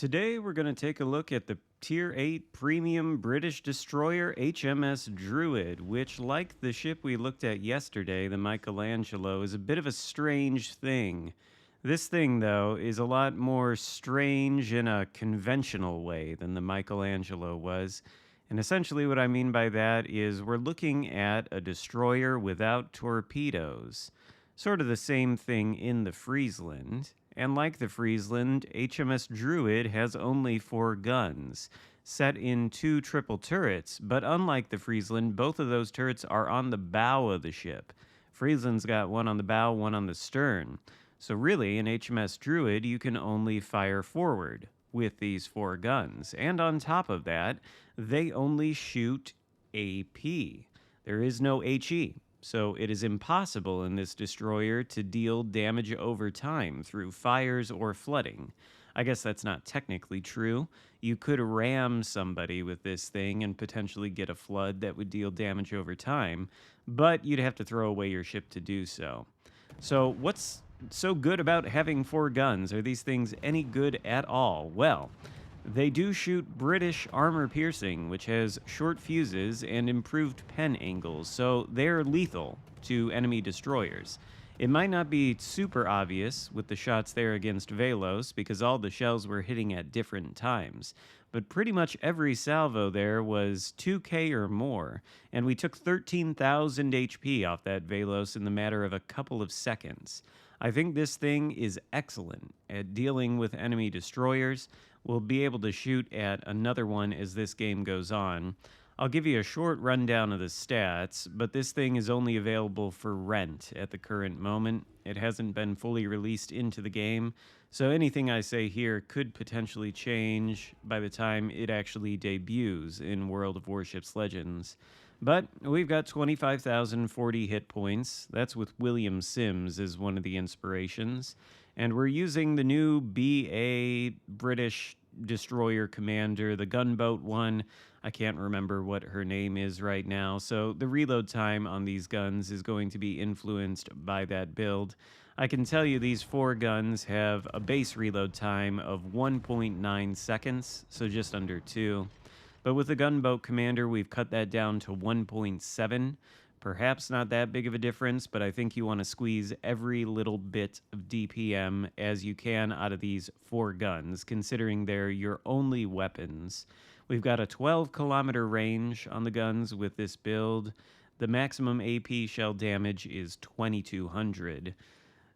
Today, we're going to take a look at the Tier 8 premium British destroyer HMS Druid, which, like the ship we looked at yesterday, the Michelangelo, is a bit of a strange thing. This thing, though, is a lot more strange in a conventional way than the Michelangelo was. And essentially, what I mean by that is we're looking at a destroyer without torpedoes. Sort of the same thing in the Friesland. And like the Friesland, HMS Druid has only 4 guns, set in 2 triple turrets, but unlike the Friesland, both of those turrets are on the bow of the ship. Friesland's got one on the bow, one on the stern. So really, in HMS Druid, you can only fire forward with these 4 guns. And on top of that, they only shoot AP. There is no HE. So it is impossible in this destroyer to deal damage over time through fires or flooding. I guess that's not technically true. You could ram somebody with this thing and potentially get a flood that would deal damage over time, but you'd have to throw away your ship to do so. So what's so good about having 4 guns? Are these things any good at all? Well, they do shoot British armor piercing, which has short fuses and improved pen angles, so they're lethal to enemy destroyers. It might not be super obvious with the shots there against Velos, because all the shells were hitting at different times, but pretty much every salvo there was 2k or more, and we took 13,000 HP off that Velos in the matter of a couple of seconds. I think this thing is excellent at dealing with enemy destroyers. We'll be able to shoot at another one as this game goes on. I'll give you a short rundown of the stats, but this thing is only available for rent at the current moment. It hasn't been fully released into the game, so anything I say here could potentially change by the time it actually debuts in World of Warships Legends. But we've got 25,040 hit points. That's with William Sims as one of the inspirations. And we're using the new BA British destroyer commander, the gunboat one. I can't remember what her name is right now. So the reload time on these guns is going to be influenced by that build. I can tell you these 4 guns have a base reload time of 1.9 seconds, so just under 2. But with the gunboat commander, we've cut that down to 1.7. Perhaps not that big of a difference, but I think you want to squeeze every little bit of DPM as you can out of these 4 guns, considering they're your only weapons. We've got a 12-kilometer range on the guns with this build. The maximum AP shell damage is 2,200.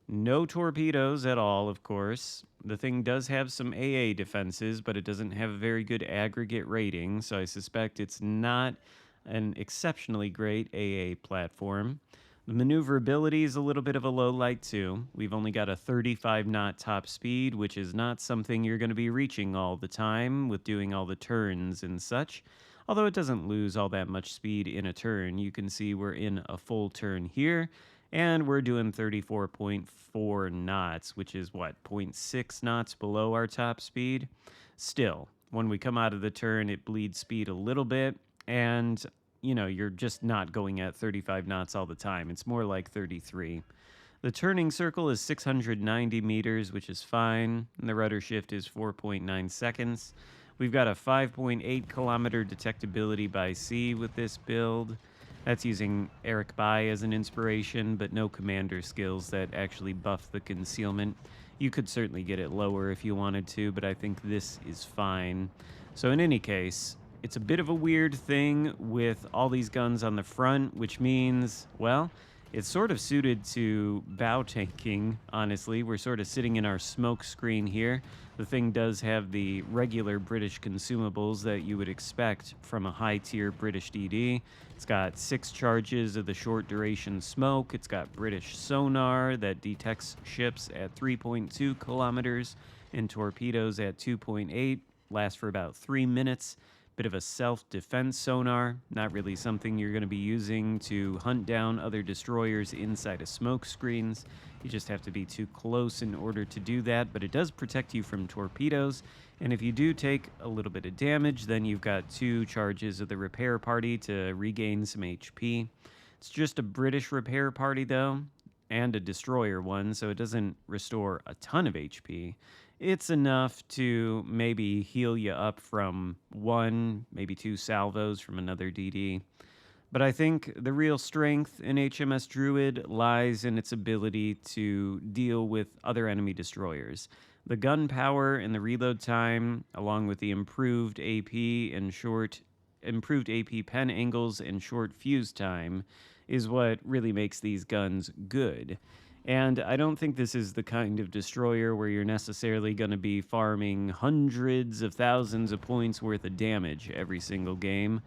No torpedoes at all, of course. The thing does have some AA defenses, but it doesn't have a very good aggregate rating, so I suspect it's not an exceptionally great AA platform. The maneuverability is a little bit of a low light too. We've only got a 35 knot top speed, which is not something you're going to be reaching all the time with doing all the turns and such. Although it doesn't lose all that much speed in a turn. You can see we're in a full turn here, and we're doing 34.4 knots, which is what, 0.6 knots below our top speed? Still, when we come out of the turn, it bleeds speed a little bit, and you're just not going at 35 knots all the time. It's more like 33. The turning circle is 690 meters, which is fine, and the rudder shift is 4.9 seconds. We've got a 5.8 kilometer detectability by sea with this build. That's using Eric Bai as an inspiration, but no commander skills that actually buff the concealment. You could certainly get it lower if you wanted to, but I think this is fine. So in any case, it's a bit of a weird thing with all these guns on the front, which means, well, it's sort of suited to bow tanking, honestly. We're sort of sitting in our smoke screen here. The thing does have the regular British consumables that you would expect from a high-tier British DD. It's got 6 charges of the short-duration smoke. It's got British sonar that detects ships at 3.2 kilometers and torpedoes at 2.8. Lasts for about 3 minutes. Bit of a self-defense sonar, not really something you're going to be using to hunt down other destroyers inside of smoke screens. You just have to be too close in order to do that, but it does protect you from torpedoes. And if you do take a little bit of damage, then you've got 2 charges of the repair party to regain some HP. It's just a British repair party, though, and a destroyer one, so it doesn't restore a ton of HP. It's enough to maybe heal you up from one, maybe two salvos from another DD. But I think the real strength in HMS Druid lies in its ability to deal with other enemy destroyers. The gun power and the reload time, along with the improved AP pen angles and short fuse time, is what really makes these guns good. And I don't think this is the kind of destroyer where you're necessarily going to be farming hundreds of thousands of points worth of damage every single game.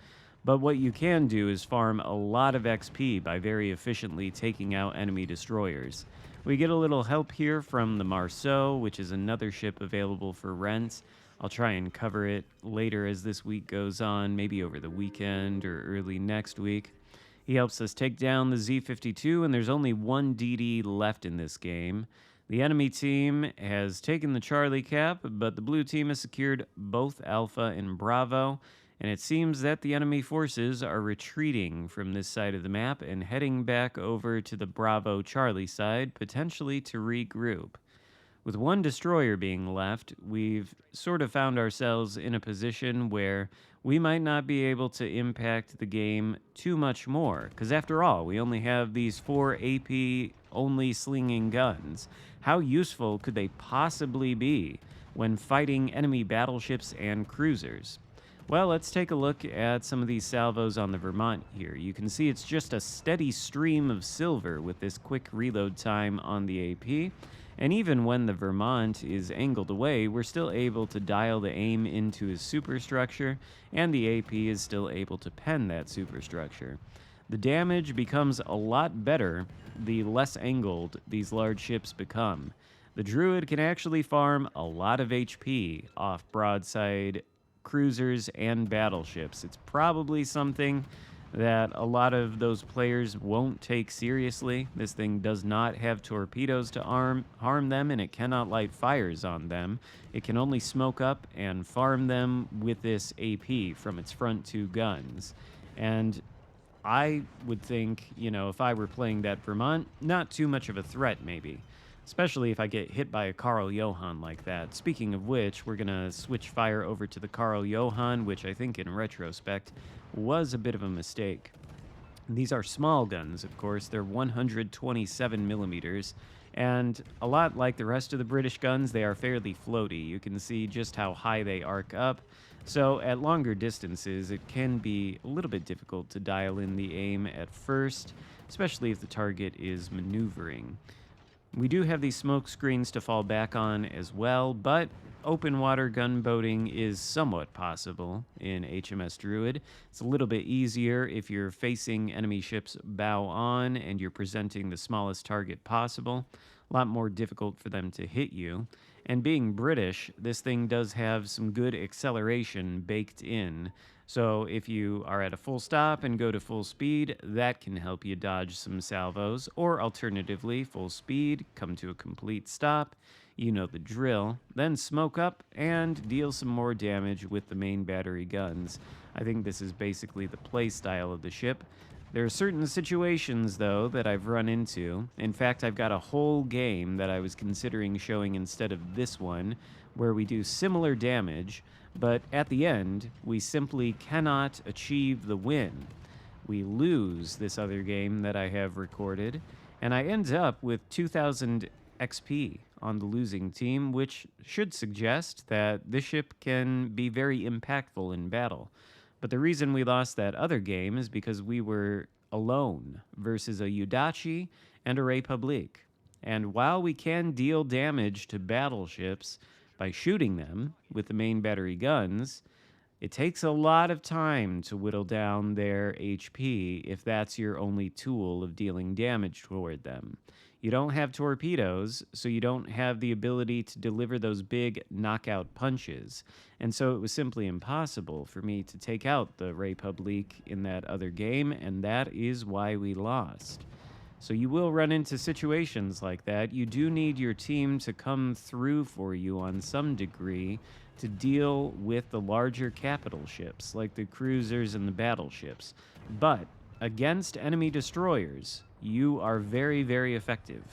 But what you can do is farm a lot of XP by very efficiently taking out enemy destroyers. We get a little help here from the Marceau, which is another ship available for rent. I'll try and cover it later as this week goes on, maybe over the weekend or early next week. He helps us take down the Z-52, and there's only one DD left in this game. The enemy team has taken the Charlie cap, but the blue team has secured both Alpha and Bravo, and it seems that the enemy forces are retreating from this side of the map and heading back over to the Bravo Charlie side, potentially to regroup. With one destroyer being left, we've sort of found ourselves in a position where we might not be able to impact the game too much more, because after all, we only have these 4 AP only slinging guns. How useful could they possibly be when fighting enemy battleships and cruisers? Well, let's take a look at some of these salvos on the Vermont here. You can see it's just a steady stream of silver with this quick reload time on the AP. And even when the Vermont is angled away, we're still able to dial the aim into his superstructure, and the AP is still able to pen that superstructure. The damage becomes a lot better the less angled these large ships become. The Druid can actually farm a lot of HP off broadside cruisers and battleships. It's probably something that a lot of those players won't take seriously. This thing does not have torpedoes to harm them, and it cannot light fires on them. It can only smoke up and farm them with this AP from its front two guns. And I would think, if I were playing that Vermont, not too much of a threat maybe. Especially if I get hit by a Carl Johan like that. Speaking of which, we're going to switch fire over to the Carl Johan, which I think in retrospect was a bit of a mistake. These are small guns, of course. They're 127 millimeters. And a lot like the rest of the British guns, they are fairly floaty. You can see just how high they arc up. So at longer distances, it can be a little bit difficult to dial in the aim at first, especially if the target is maneuvering. We do have these smoke screens to fall back on as well, but open water gunboating is somewhat possible in HMS Druid. It's a little bit easier if you're facing enemy ships bow on and you're presenting the smallest target possible. A lot more difficult for them to hit you. And being British, this thing does have some good acceleration baked in. So if you are at a full stop and go to full speed, that can help you dodge some salvos. Or alternatively, full speed, come to a complete stop, you know the drill, then smoke up and deal some more damage with the main battery guns. I think this is basically the play style of the ship. There are certain situations, though, that I've run into. In fact, I've got a whole game that I was considering showing instead of this one, where we do similar damage, but at the end, we simply cannot achieve the win. We lose this other game that I have recorded, and I end up with 2,000 XP on the losing team, which should suggest that this ship can be very impactful in battle. But the reason we lost that other game is because we were alone versus a Udachi and a Republique. And while we can deal damage to battleships by shooting them with the main battery guns, it takes a lot of time to whittle down their HP if that's your only tool of dealing damage toward them. You don't have torpedoes, so you don't have the ability to deliver those big knockout punches. And so it was simply impossible for me to take out the Republique in that other game, and that is why we lost. So you will run into situations like that. You do need your team to come through for you on some degree to deal with the larger capital ships, like the cruisers and the battleships. But against enemy destroyers, you are very, very effective.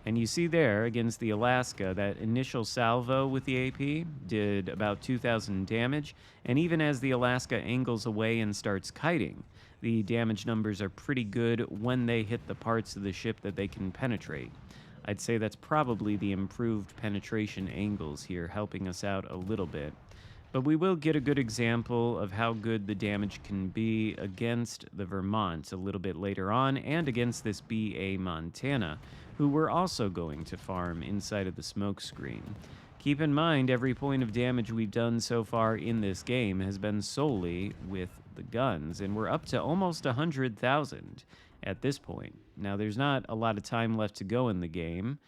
And you see there against the Alaska, that initial salvo with the AP did about 2,000 damage. And even as the Alaska angles away and starts kiting, the damage numbers are pretty good when they hit the parts of the ship that they can penetrate. I'd say that's probably the improved penetration angles here helping us out a little bit. But we will get a good example of how good the damage can be against the Vermont a little bit later on, and against this BA Montana, who we're also going to farm inside of the smoke screen. Keep in mind, every point of damage we've done so far in this game has been solely with the guns, and we're up to almost 100,000 at this point. Now, there's not a lot of time left to go in the game.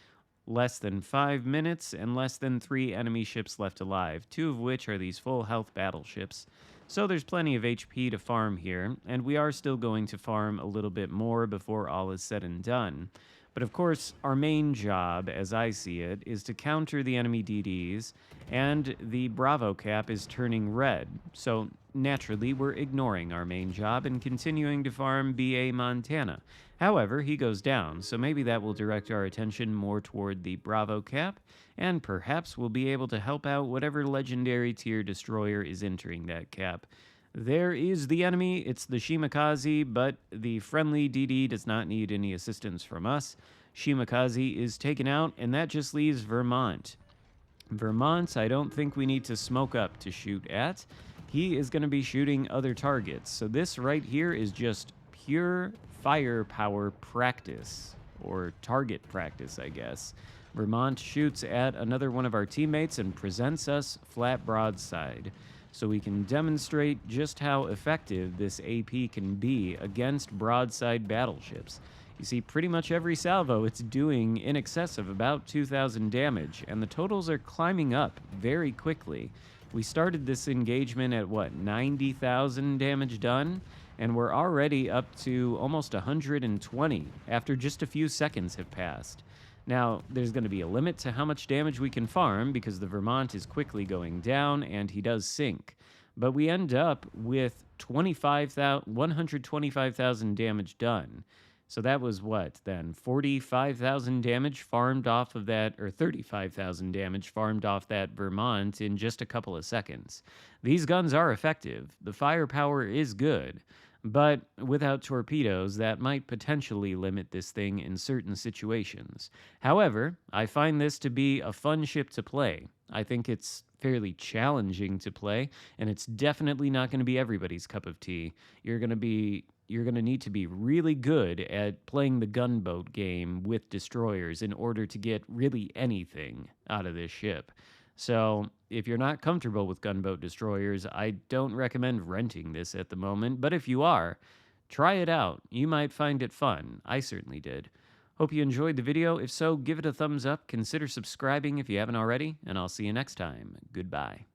Less than 5 minutes and less than 3 enemy ships left alive, 2 of which are these full health battleships. So there's plenty of HP to farm here, and we are still going to farm a little bit more before all is said and done. But of course, our main job, as I see it, is to counter the enemy DDs, and the Bravo cap is turning red. So naturally, we're ignoring our main job and continuing to farm BA Montana. However, he goes down, so maybe that will direct our attention more toward the Bravo cap, and perhaps we'll be able to help out whatever legendary tier destroyer is entering that cap. There is the enemy, it's the Shimakaze, but the friendly DD does not need any assistance from us. Shimakaze is taken out, and that just leaves Vermont. Vermont, I don't think we need to smoke up to shoot at. He is going to be shooting other targets, so this right here is just pure firepower practice, or target practice, I guess. Vermont shoots at another one of our teammates and presents us flat broadside, so we can demonstrate just how effective this AP can be against broadside battleships. You see, pretty much every salvo it's doing in excess of about 2,000 damage, and the totals are climbing up very quickly. We started this engagement at, 90,000 damage done? And we're already up to almost 120 after just a few seconds have passed. Now, there's going to be a limit to how much damage we can farm because the Vermont is quickly going down and he does sink. But we end up with 125,000 damage done. So that was what then? 45,000 damage farmed off of that, or 35,000 damage farmed off that Vermont in just a couple of seconds. These guns are effective. The firepower is good. But without torpedoes, that might potentially limit this thing in certain situations. However, I find this to be a fun ship to play. I think it's fairly challenging to play, and it's definitely not going to be everybody's cup of tea. You're going to need to be really good at playing the gunboat game with destroyers in order to get really anything out of this ship. So if you're not comfortable with gunboat destroyers, I don't recommend renting this at the moment. But if you are, try it out. You might find it fun. I certainly did. Hope you enjoyed the video. If so, give it a thumbs up. Consider subscribing if you haven't already, and I'll see you next time. Goodbye.